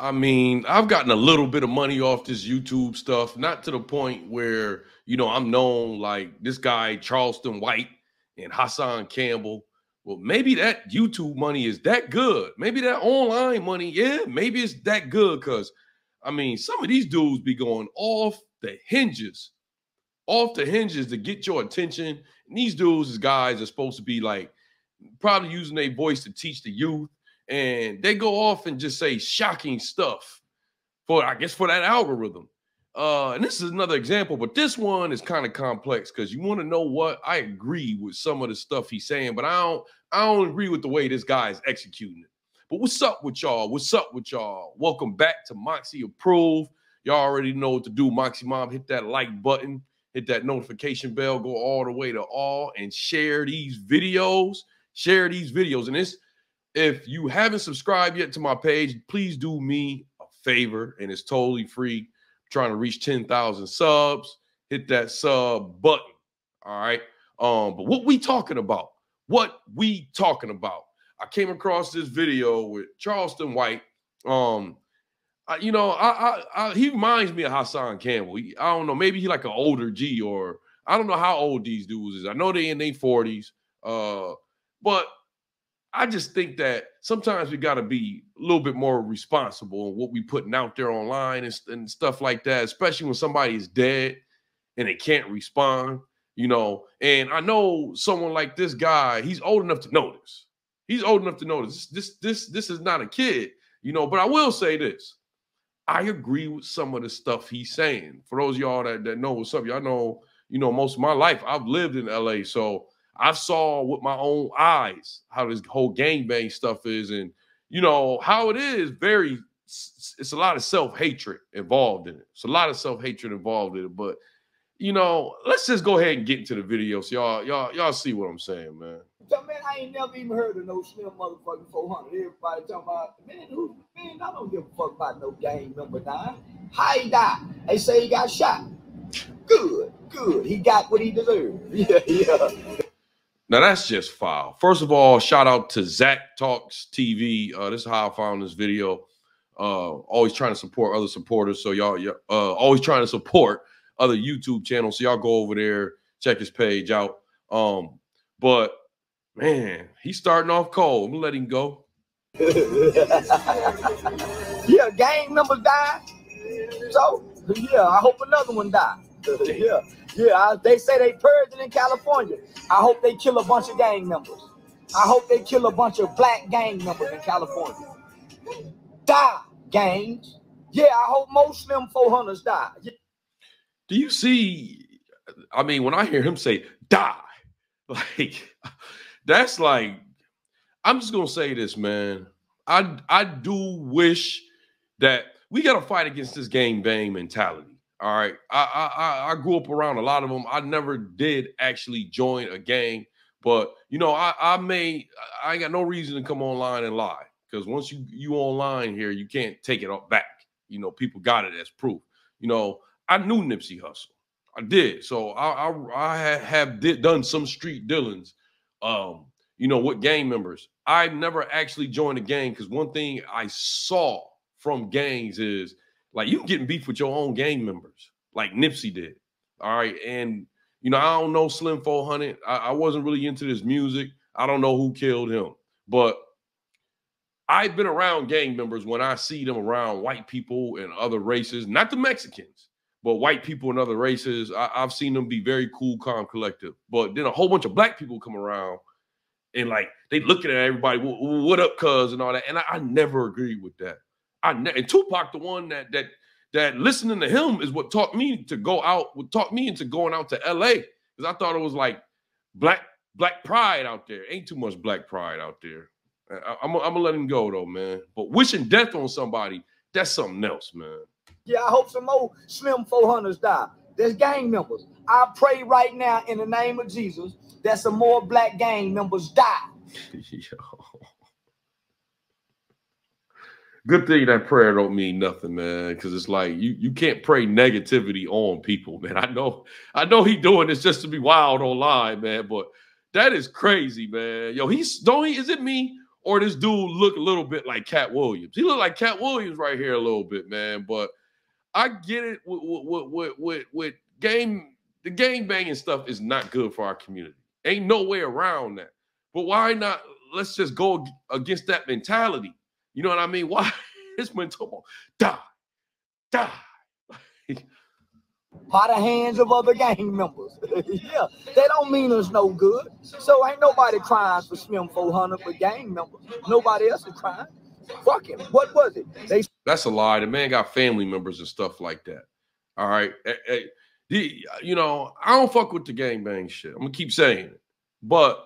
I mean, I've gotten a little bit of money off this YouTube stuff, not to the point where, I'm known like this guy, Charleston White and Hassan Campbell. Well, maybe that YouTube money is that good. Maybe that online money, yeah, maybe it's that good. Cause I mean, some of these dudes be going off the hinges to get your attention. And these dudes is guys are supposed to be like probably using their voice to teach the youth. And they go off and just say shocking stuff for that algorithm. And this is another example, but this one is kind of complex because you want to know what? I agree with some of the stuff he's saying, but I don't agree with the way this guy is executing it. But what's up with y'all? What's up with y'all? Welcome back to Moxy Approved. Y'all already know what to do. Moxy Mom, hit that like button, hit that notification bell, go all the way to all, and share these videos. Share these videos. And if you haven't subscribed yet to my page, please do me a favor, and it's totally free. I'm trying to reach 10,000 subs. Hit that sub button. All right. But what we talking about? I came across this video with Charleston White. He reminds me of Hassan Campbell. I don't know, maybe he's like an older G, or I don't know how old these dudes is. I know they in their 40s. But I just think that sometimes we got to be a little bit more responsible in what we putting out there online and stuff like that, especially when somebody is dead and they can't respond, And I know someone like this guy, he's old enough to know this. He's old enough to know this. This is not a kid, but I will say this. I agree with some of the stuff he's saying. For those of y'all that know what's up, y'all know, most of my life I've lived in LA, so I saw with my own eyes how this whole gangbang stuff is, and how it is. It's a lot of self-hatred involved in it. It's a lot of self-hatred involved in it. But let's just go ahead and get into the video so y'all see what I'm saying, man. So, man, I ain't never even heard of no Slim motherfucking 400. Everybody talking about, man, I don't give a fuck about no gang member dying. How he died? They say he got shot. Good. He got what he deserved. Yeah. Now, that's just foul. First of all, shout out to Zach Talks TV. This is how I found this video. Always trying to support other supporters. So y'all always trying to support other YouTube channels. So y'all go over there, check his page out. But, man, he's starting off cold. I'm going to let him go. Yeah, gang members died. So, yeah, I hope another one died. Yeah, they say they purging in California. I hope they kill a bunch of gang members. I hope they kill a bunch of black gang members in California. Die, gangs. Yeah, I hope most Slim 400s die. Do you see, I mean, when I hear him say die, like, that's like, I'm just going to say this, man. I do wish that we got to fight against this gang bang mentality. All right. I grew up around a lot of them. I never did actually join a gang, but I ain't got no reason to come online and lie, because once you online here, you can't take it back. People got it as proof. I knew Nipsey Hussle. I did. So I have done some street dealings, with gang members. I never actually joined a gang, because one thing I saw from gangs is, like, you getting beef with your own gang members, like Nipsey did. All right. And, I don't know Slim 400. I wasn't really into this music. I don't know who killed him. But I've been around gang members when I see them around white people and other races, not the Mexicans, but white people and other races. I've seen them be very cool, calm, collective. But then a whole bunch of black people come around and, like, they looking at everybody, what up, cuz, and all that. And I never agreed with that. And Tupac, the one that listening to him is what taught me into going out to LA, because I thought it was like black pride out there. Ain't too much black pride out there. I'm gonna let him go though, man. But wishing death on somebody, that's something else, man. Yeah, I hope some more Slim 400s die. There's gang members. I pray right now in the name of Jesus that some more black gang members die. Yo. Good thing that prayer don't mean nothing, man, because it's like you can't pray negativity on people, man. I know he doing this just to be wild online, man, but that is crazy, man. Yo, is it me, or this dude look a little bit like Cat Williams. He look like Cat Williams right here a little bit, man. But I get it with game. The game banging stuff is not good for our community. Ain't no way around that. But why not? Let's just go against that mentality. You know what I mean? Why this mental die? By the hands of other gang members. Yeah, they don't mean us no good. So ain't nobody crying for Slim 400 but gang members. Nobody else is crying. Fuck him. What was it? That's a lie. The man got family members and stuff like that. All right. You know, I don't fuck with the gangbang shit. I'm gonna keep saying it. But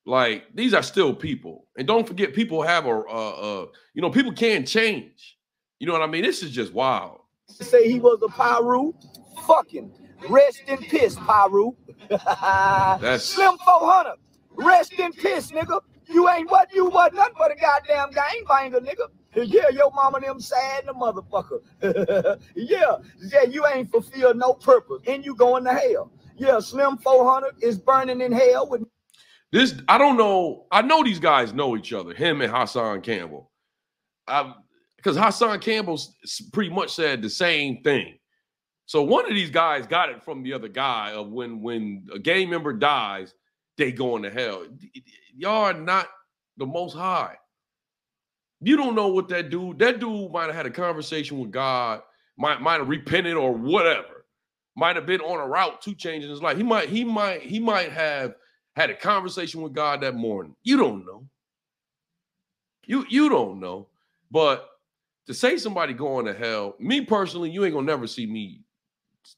like, these are still people. And don't forget, people have you know, people can change. You know what I mean? This is just wild. Say he was a Pyru. Fucking rest in piss, Pyru. That's Slim 400. Rest in piss, nigga. You ain't what you was nothing but a goddamn gangbanger, nigga. Yeah, your mama them sad the motherfucker. yeah, you ain't fulfilled no purpose, and you going to hell. Yeah, Slim 400 is burning in hell with this. I don't know. I know these guys know each other. Him and Hassan Campbell. Because Hassan Campbell pretty much said the same thing. So one of these guys got it from the other guy of when a gang member dies, they going to hell. Y'all are not the Most High. You don't know what that dude might have had a conversation with God, might have repented or whatever, might have been on a route to changing his life. He might have had a conversation with God that morning. You don't know. You don't know. But to say somebody going to hell, me personally, you ain't gonna never see me.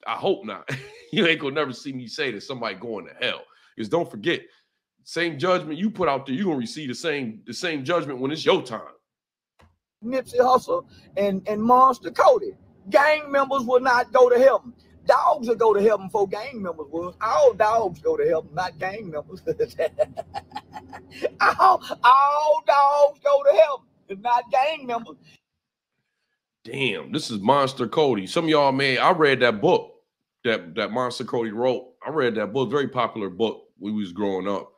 I hope not. You ain't gonna never see me say that somebody going to hell. Because don't forget, same judgment you put out there, you're gonna receive the same judgment when it's your time. Nipsey Hussle and Monster Cody. Gang members will not go to heaven. Dogs will go to heaven before gang members will. All dogs go to heaven, not gang members. all dogs go to heaven, not gang members. Damn, this is Monster Cody. Some of y'all, man, I read that book that Monster Cody wrote. I read that book, very popular book when we was growing up.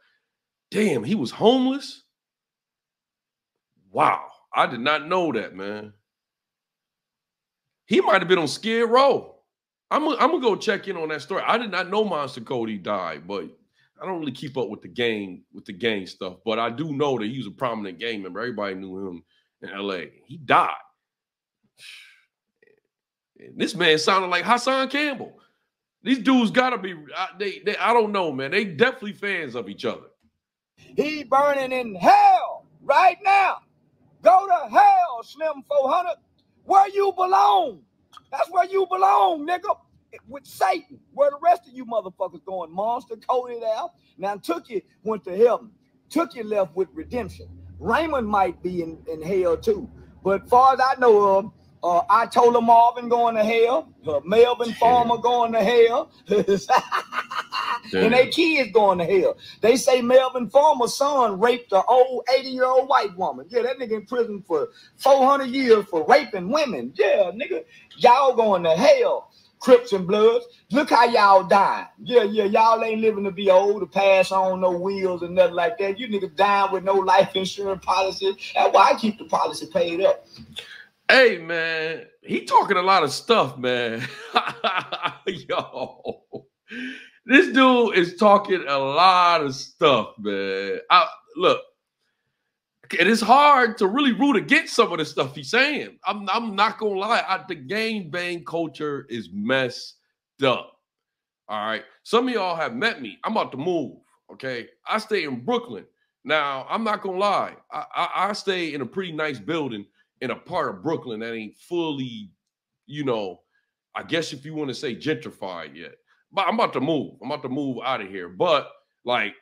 Damn, he was homeless? Wow, I did not know that, man. He might have been on Skid Row. I'm gonna go check in on that story. I did not know Monster Cody died, but I don't really keep up with the gang stuff. But I do know that he was a prominent gang member. Everybody knew him in LA. He died. And this man sounded like Hassan Campbell. These dudes gotta be. I don't know, man. They definitely fans of each other. He burning in hell right now. Go to hell, Slim 400. Where you belong. That's where you belong, nigga. With Satan. Where the rest of you motherfuckers going. Monster Cody there. Now Tookie went to heaven. Tookie left with redemption. Raymond might be in hell too. But far as I know of, I told him Marvin going to hell. Melvin Farmer going to hell. And they kids going to hell. They say Melvin Farmer's son raped an old 80-year-old white woman. Yeah, that nigga in prison for 400 years for raping women. Yeah, nigga. Y'all going to hell, Crips and Bloods. Look how y'all dying. Yeah, y'all ain't living to be old, to pass on no wheels and nothing like that. You niggas dying with no life insurance policy. That's why I keep the policy paid up. Hey, man, he talking a lot of stuff, man. Yo, this dude is talking a lot of stuff, man. Look, it is hard to really root against some of the stuff he's saying. I'm not gonna lie. The gang bang culture is messed up. All right, some of y'all have met me. I'm about to move. Okay, I stay in Brooklyn. Now, I'm not gonna lie. I stay in a pretty nice building in a part of Brooklyn that ain't fully, you know, I guess if you want to say gentrified yet. But I'm about to move. I'm about to move out of here. But like,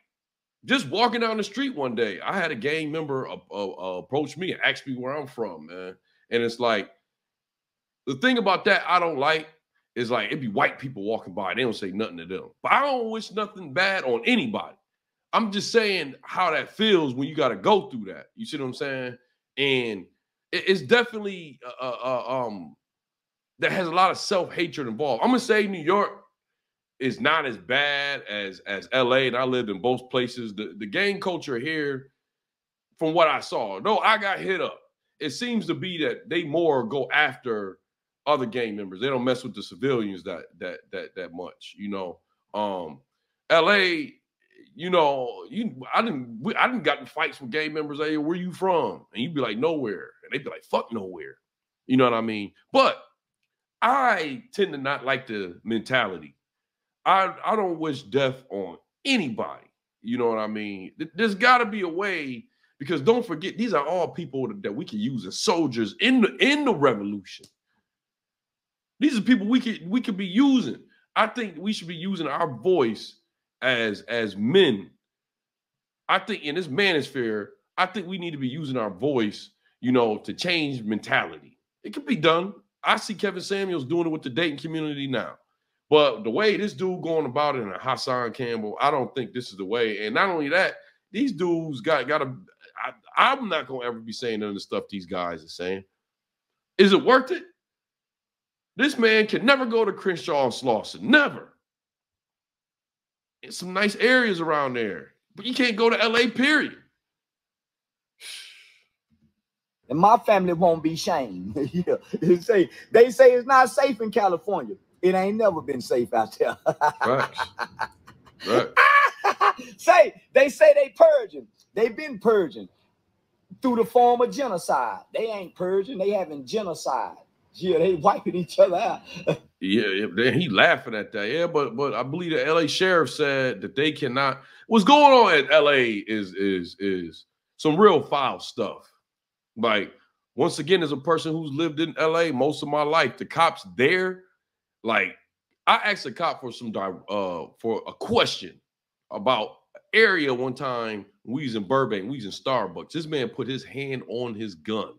just walking down the street one day, I had a gang member approach me and ask me where I'm from, man. And it's like, the thing about that I don't like is like, it'd be white people walking by. They don't say nothing to them. But I don't wish nothing bad on anybody. I'm just saying how that feels when you got to go through that. You see what I'm saying? And it's definitely that has a lot of self-hatred involved. I'm gonna say New York is not as bad as LA, and I lived in both places. The gang culture here, from what I saw. No, I got hit up. It seems to be that they more go after other gang members. They don't mess with the civilians that much, you know. LA, you know, I didn't got in fights with gang members. Hey, where you from? And you'd be like, nowhere. And they'd be like, fuck nowhere. You know what I mean? But I tend to not like the mentality. I don't wish death on anybody. You know what I mean? There's got to be a way, because don't forget, these are all people that we can use as soldiers in the revolution. These are people we could be using. I think we should be using our voice as men. I think in this manosphere, I think we need to be using our voice, you know, to change mentality. It can be done. I see Kevin Samuels doing it with the dating community now. But the way this dude going about it, and Hassan Campbell, I don't think this is the way. And not only that, these dudes got to. I'm not gonna ever be saying none of the stuff these guys are saying. Is it worth it? This man can never go to Crenshaw and Slauson. Never. It's some nice areas around there, but you can't go to LA, period. And my family won't be shamed. Yeah. They say it's not safe in California. It ain't never been safe out there. Right. Right. They say they purging. They've been purging through the form of genocide. They ain't purging. They having genocide. Yeah, they wiping each other out. Yeah, he laughing at that. Yeah, but I believe the LA sheriff said that they cannot. What's going on at LA is some real foul stuff. Like, once again, as a person who's lived in LA most of my life, the cops there, like, I asked a cop for a question about area one time. We was in Burbank, we was in Starbucks. This man put his hand on his gun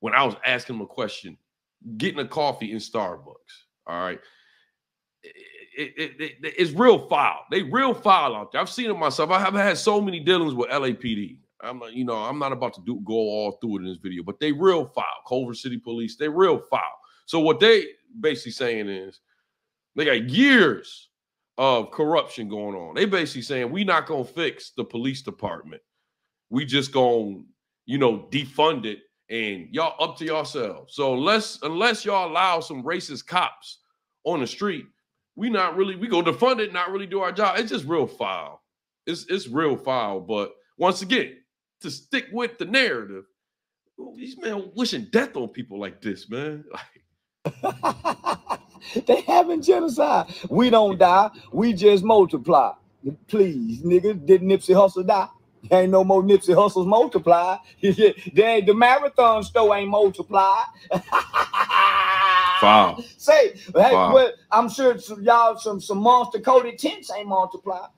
when I was asking him a question, getting a coffee in Starbucks. All right. It's real foul. They real foul out there. I've seen it myself. I have had so many dealings with LAPD. I'm not about to go all through it in this video, but they real foul. Culver City Police, they real foul. So what they basically saying is they got years of corruption going on. They basically saying we not gonna fix the police department. We just gonna, defund it, and y'all up to yourselves. So unless y'all allow some racist cops on the street, we gonna defund it, not really do our job. It's just real foul. It's real foul. But once again, to stick with the narrative, these men wishing death on people like this, man. They having genocide. We don't die. We just multiply. Please, nigga, did Nipsey Hussle die? There ain't no more Nipsey Hussles multiply. The marathon store ain't multiplied. Foul. Say, well, I'm sure y'all some monster coated tents ain't multiplied.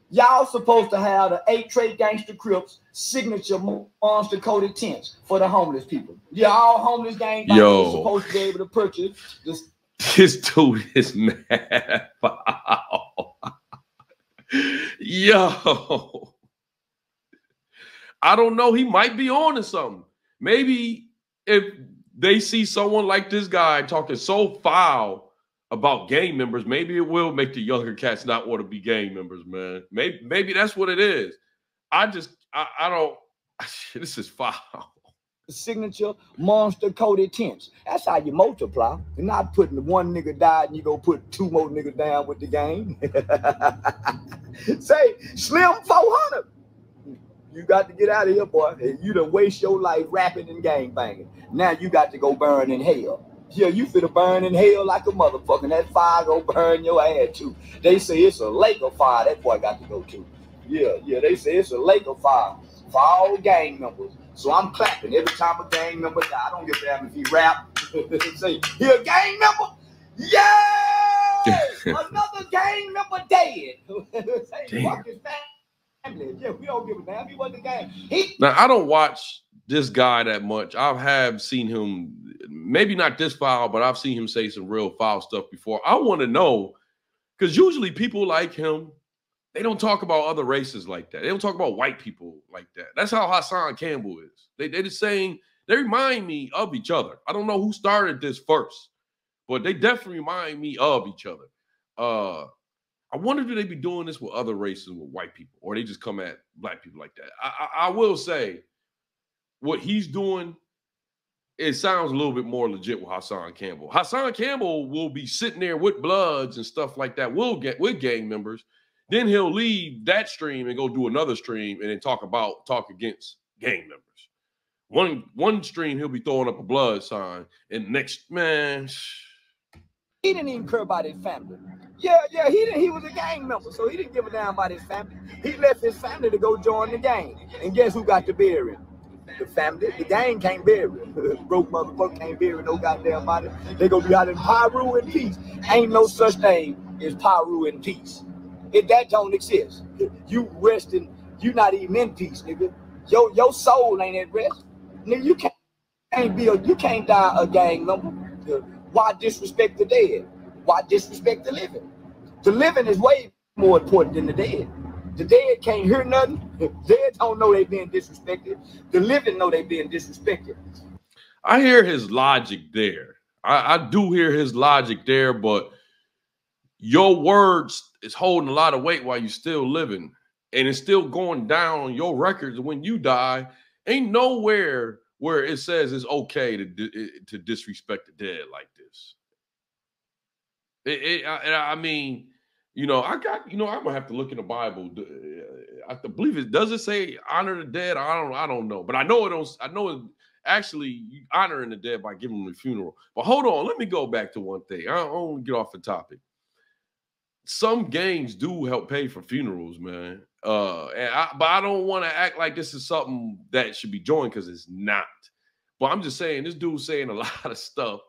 Y'all supposed to have the 8 Trey Gangster Crips signature monster coated tents for the homeless people. Yeah, all homeless gang supposed to be able to purchase this. This dude is mad. Wow. Yo. I don't know. He might be on to something. Maybe if they see someone like this guy talking so foul about gang members, maybe it will make the younger cats not want to be gang members, man. Maybe that's what it is. I don't. This is foul. Signature monster coated tents. That's how you multiply. You're not putting one nigga died and you go put 2 more niggas down with the gang. Say, Slim 400. You got to get out of here, boy. You done waste your life rapping and gang banging. Now you got to go burn in hell. Yeah, you finna burn in hell like a motherfucker. That fire go burn your ass too. They say it's a lake of fire that boy got to go to. Yeah, they say it's a lake of fire for all gang members. So I'm clapping every time a gang member die. I don't give a damn if he rap. Say, he a gang member? Yeah! Another gang member dead. Say, fuck his family. Yeah, we don't give a damn. He wasn't a gang. Now, I don't watch this guy that much. I have seen him, maybe not this foul, but I've seen him say some real foul stuff before. I want to know, because usually people like him, they don't talk about other races like that. They don't talk about white people like that. That's how Hassan Campbell is. They just saying, they remind me of each other. I don't know who started this first, but they definitely remind me of each other. I wonder, do they be doing this with other races, with white people, or they just come at black people like that? I will say what he's doing, it sounds a little bit more legit with Hassan Campbell. Hassan Campbell will be sitting there with Bloods and stuff like that. We'll get with gang members. Then he'll leave that stream and go do another stream and then talk against gang members. One stream he'll be throwing up a blood sign, and next, man, he didn't even care about his family. Yeah, he was a gang member, so he didn't give a damn about his family. He left his family to go join the gang. And guess who got to bury him? The family. The gang can't bury him. Broke motherfucker can't bury no goddamn body. They gonna be out in Peru in peace. Ain't no such thing as Peru in peace. That don't exist. You resting, you not even in peace, nigga. Your soul ain't at rest. Nigga, you can't die a gang member. Why disrespect the dead? Why disrespect the living? The living is way more important than the dead. The dead can't hear nothing. The dead don't know they being disrespected. The living know they being disrespected. I hear his logic there. I do hear his logic there, but your words is holding a lot of weight while you're still living, and it's still going down on your records when you die. Ain't nowhere where it says it's okay to disrespect the dead like this. I mean, I'm gonna have to look in the Bible. I believe it does it say honor the dead. I don't know, but I know it don't. I know it actually honoring the dead by giving them a funeral. But hold on, let me go back to one thing. I don't want to get off the topic. Some gangs do help pay for funerals, man. But I don't want to act like this is something that should be joined, because it's not. But I'm just saying, this dude's saying a lot of stuff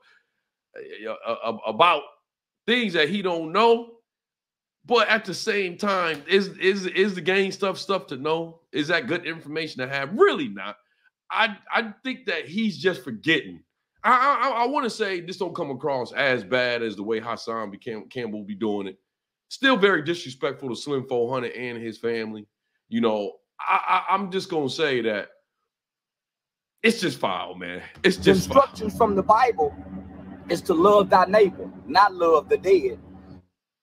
about things that he don't know. But at the same time, is the gang stuff to know? Is that good information to have? Really not. I think that he's just forgetting. I want to say this don't come across as bad as the way Hassan Campbell be doing it. Still very disrespectful to Slim 400 and his family. I'm just gonna say that it's just foul, man. It's just instructions from the Bible is to love thy neighbor, not love the dead.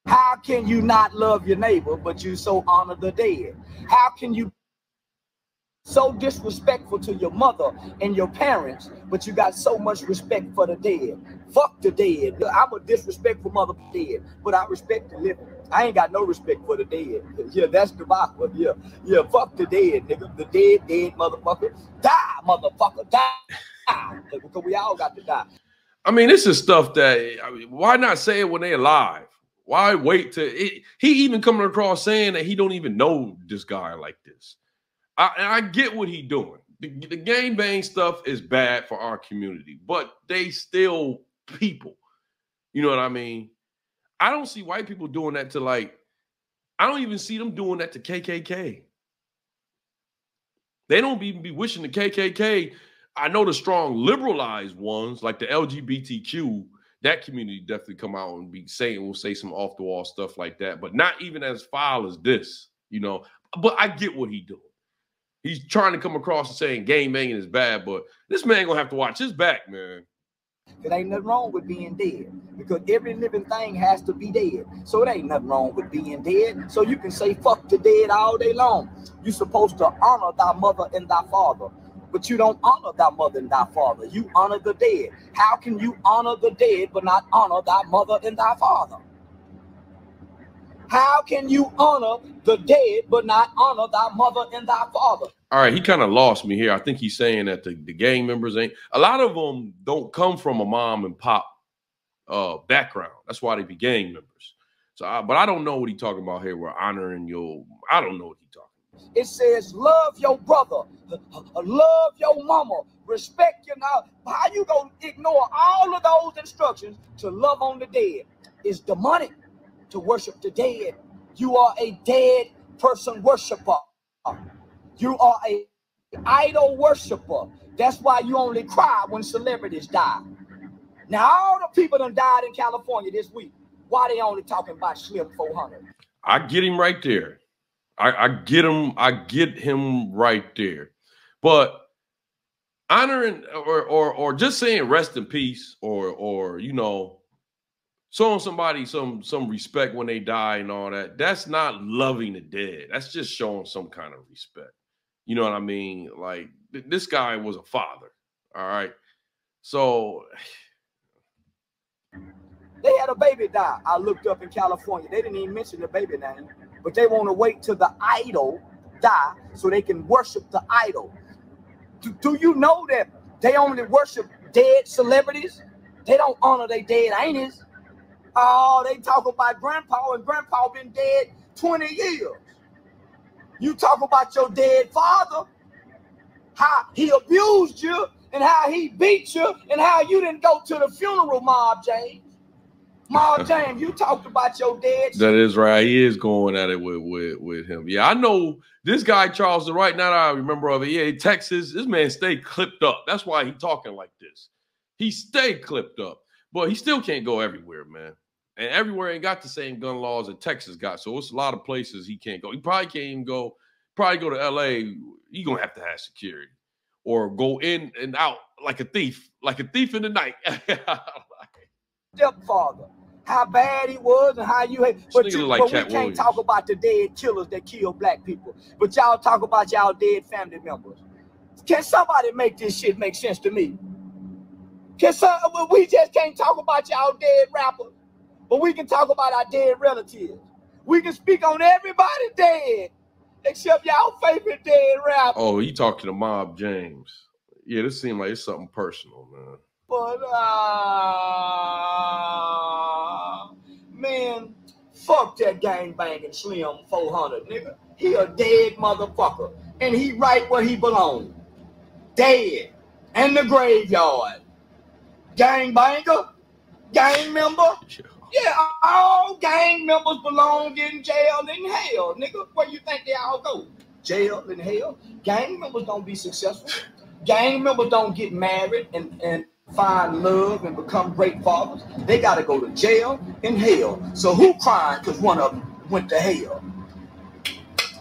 How can you not love your neighbor, but you so honor the dead? How can you so disrespectful to your mother and your parents, but you got so much respect for the dead? Fuck the dead. I'm a disrespectful mother dead, but I respect the living. I ain't got no respect for the dead. Yeah, that's the Bible. Yeah, fuck the dead, nigga. The dead motherfucker. Die, motherfucker, die. Because we all got to die. I mean, this is stuff that, why not say it when they're alive? Why wait to it? He even coming across saying that he don't even know this guy like this. I get what he doing. The gang bang stuff is bad for our community, but they still people. You know what I mean? I don't see white people doing that to I don't even see them doing that to KKK. They don't even be wishing the KKK. I know the strong liberalized ones, like the LGBTQ, that community definitely come out and will say some off the wall stuff like that, but not even as foul as this, But I get what he's doing. He's trying to come across and saying gang banging is bad, but this man gonna have to watch his back, man. It ain't nothing wrong with being dead, because every living thing has to be dead. So it ain't nothing wrong with being dead. So you can say fuck the dead all day long. You're supposed to honor thy mother and thy father, but you don't honor thy mother and thy father. You honor the dead. How can you honor the dead but not honor thy mother and thy father? How can you honor the dead but not honor thy mother and thy father? All right, he kind of lost me here. I think he's saying that the gang members ain't. A lot of them don't come from a mom and pop background. That's why they be gang members. So, but I don't know what he's talking about here. We're honoring your. I don't know what he's talking about. It says love your brother, love your mama, respect your now. How you gonna ignore all of those instructions to love on the dead? It's demonic to worship the dead. You are a dead person worshiper. You are a idol worshiper. That's why you only cry when celebrities die. Now all the people that died in California this week, why they only talking about Slim 400? I get him right there. I get him right there. But honoring or just saying rest in peace or showing somebody some respect when they die and all that, that's not loving the dead. That's just showing some kind of respect. You know what I mean? Like, this guy was a father, all right? So they had a baby die. I looked up in California. They didn't even mention the baby name, but they want to wait till the idol die so they can worship the idol. Do you know that they only worship dead celebrities? They don't honor their dead aunties. Oh, they talk about grandpa, and grandpa been dead 20 years. You talk about your dead father, how he abused you and how he beat you and how you didn't go to the funeral, Mob James. Mob James, you talked about your dead. That is right. He is going at it with him. Yeah, I know this guy, Charleston, right now I remember of it. Yeah, Texas, this man stayed clipped up. That's why he talking like this. He stayed clipped up, but he still can't go everywhere, man. And everywhere ain't got the same gun laws that Texas got. So it's a lot of places he can't go. He probably can't even go, probably go to LA. You're going to have security or go in and out like a thief in the night. Stepfather, how bad he was and how you hate. But we can't talk about the dead killers that kill black people. But y'all talk about y'all dead family members. Can somebody make this shit make sense to me? We just can't talk about y'all dead rappers. But we can talk about our dead relatives. We can speak on everybody dead, except y'all favorite dead rapper. Oh, you talking to Mob James. Yeah, this seems like it's something personal, man. But, man, fuck that gangbanging Slim 400, nigga. He a dead motherfucker. And he right where he belongs. Dead. In the graveyard. Gangbanger. Gang member. Yeah, all gang members belong in jail in hell, nigga. Where you think they all go? Jail in hell. Gang members don't be successful. Gang members don't get married and find love and become great fathers. They got to go to jail in hell. So who crying because one of them went to hell?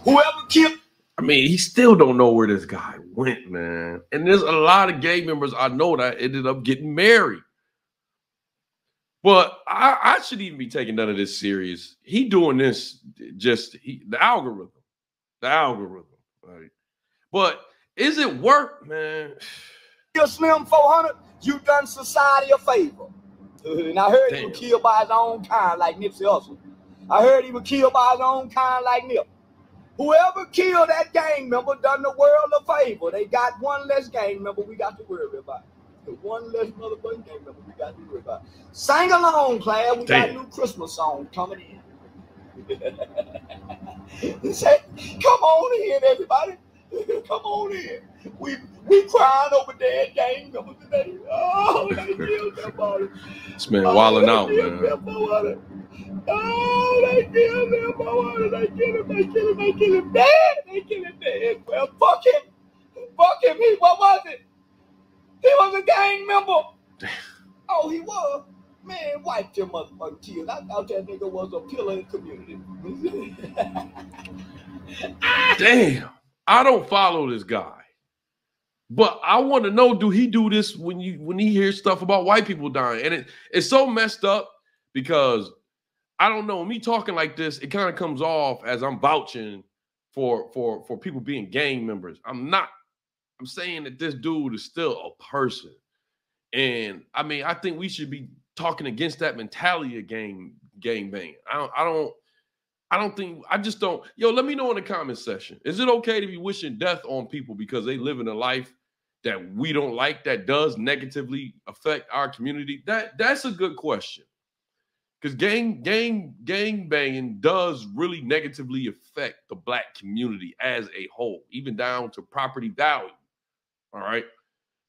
Whoever killed. I mean, he still don't know where this guy went, man. And there's a lot of gang members I know that ended up getting married. But I shouldn't even be taking none of this serious. He doing this just the algorithm. Right? But is it work, man? You're Slim 400, you done society a favor. And I heard he was killed by his own kind like Nipsey Hussle. I heard he was killed by his own kind like Nip. Whoever killed that gang member done the world a favor. They got one less gang member we got to worry about. One less motherfucking game member we got to worry about. Sing along, class. We got a new Christmas song coming in. Say, come on in, everybody. Come on in. We crying over dead gang members today. Oh, they killed their body. This man wilding out, man. Oh, they killed their body. They kill him dead. They kill him dead. Well, fuck him. Fuck him. What was it? He was a gang member. Oh, he was. Man, wipe your motherfucking tears. I thought that nigga was a pillar in the community. Damn. I don't follow this guy. But I want to know, do he do this when he hears stuff about white people dying? And it's so messed up because I don't know. Me talking like this, it kind of comes off as I'm vouching for people being gang members. I'm not. I'm saying that this dude is still a person. And I mean, I think we should be talking against that mentality of gang banging. I just don't. Yo, let me know in the comment section. Is it okay to be wishing death on people because they live in a life that we don't like, that does negatively affect our community? That's a good question. Because gang banging does really negatively affect the black community as a whole, even down to property value. All right.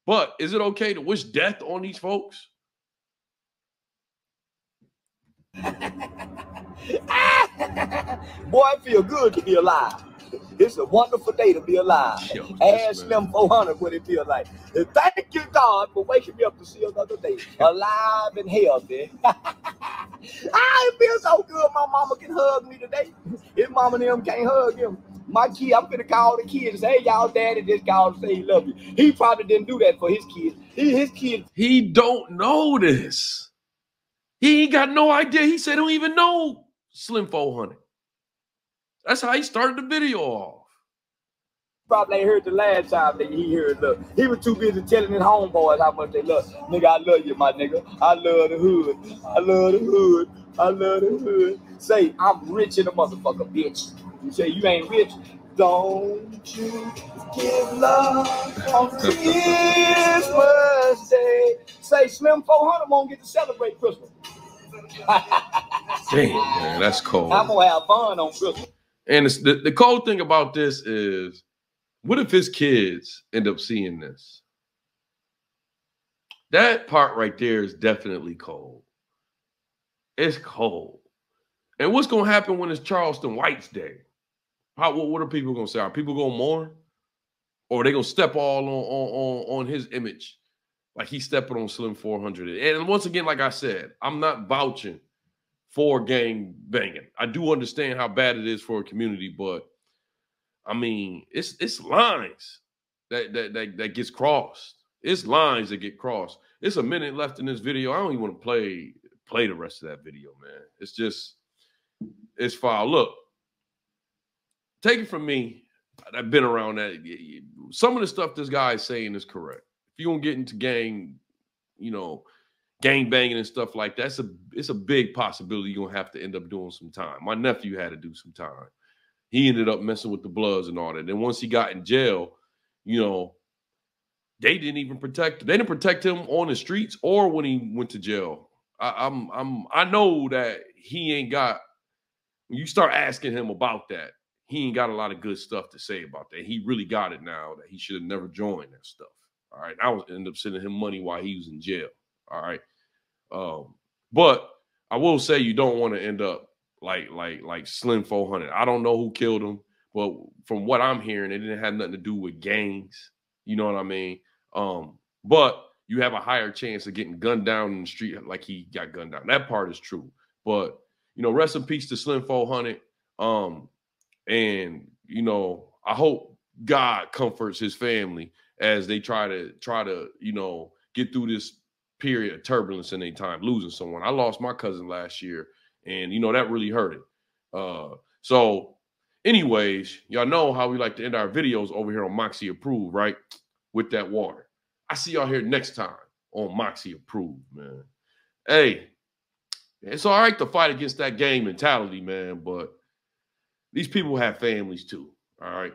But is it okay to wish death on these folks? Boy, I feel good to be alive. It's a wonderful day to be alive. Ask Slim 400 what it feels like. And thank you, God, for waking me up to see another day. Alive and healthy. It feels so good. My mama can hug me today. His mama and them can't hug him. My kid, I'm gonna call the kids and say, hey, y'all daddy just called to say he love you. He probably didn't do that for his kids. His kids. He don't know this. He ain't got no idea. He said he don't even know Slim 400. That's how he started the video off. Probably ain't heard the last time that he heard. Look, he was too busy telling his homeboys how much they love. Nigga, I love you, my nigga. I love the hood. I love the hood. I love the hood. Say, I'm rich in the motherfucker, bitch. You say you ain't rich. Don't you give love on Christmas Day. Say, Slim 400 won't get to celebrate Christmas. Damn, man, that's cold. I'm gonna have fun on Christmas. And the cold thing about this is, what if his kids end up seeing this? That part right there is definitely cold. It's cold. And what's going to happen when it's Charleston White's day? What are people going to say? Are people going to mourn? Or are they going to step all on his image like he's stepping on Slim 400? And once again, like I said, I'm not vouching for gang banging. I do understand how bad it is for a community, but I mean, it's lines that gets crossed. It's lines that get crossed. It's a minute left in this video. I don't even want to play the rest of that video, man. It's just, it's foul. Look, take it from me. I've been around that. Some of the stuff this guy is saying is correct. If you're gonna get into gang banging and stuff like that, it's a big possibility you're gonna have to end up doing some time. My nephew had to do some time. He ended up messing with the Bloods and all that. And once he got in jail, they didn't even protect. They didn't protect him on the streets or when he went to jail. I know that he ain't got. When you start asking him about that, he ain't got a lot of good stuff to say about that. He really got it now that he should have never joined that stuff. All right, I was end up sending him money while he was in jail. All right, but I will say you don't want to end up like Slim 400. I don't know who killed him, but from what I'm hearing, it didn't have nothing to do with gangs. You know what I mean? But you have a higher chance of getting gunned down in the street like he got gunned down. That part is true. But rest in peace to Slim 400. And I hope God comforts his family as they try to get through this period of turbulence in their time, losing someone. I lost my cousin last year. And, that really hurt it. So anyways, y'all know how we like to end our videos over here on Moxy Approved, right? With that water. I see y'all here next time on Moxy Approved, man. Hey, it's all right to fight against that gang mentality, man, but these people have families too, all right?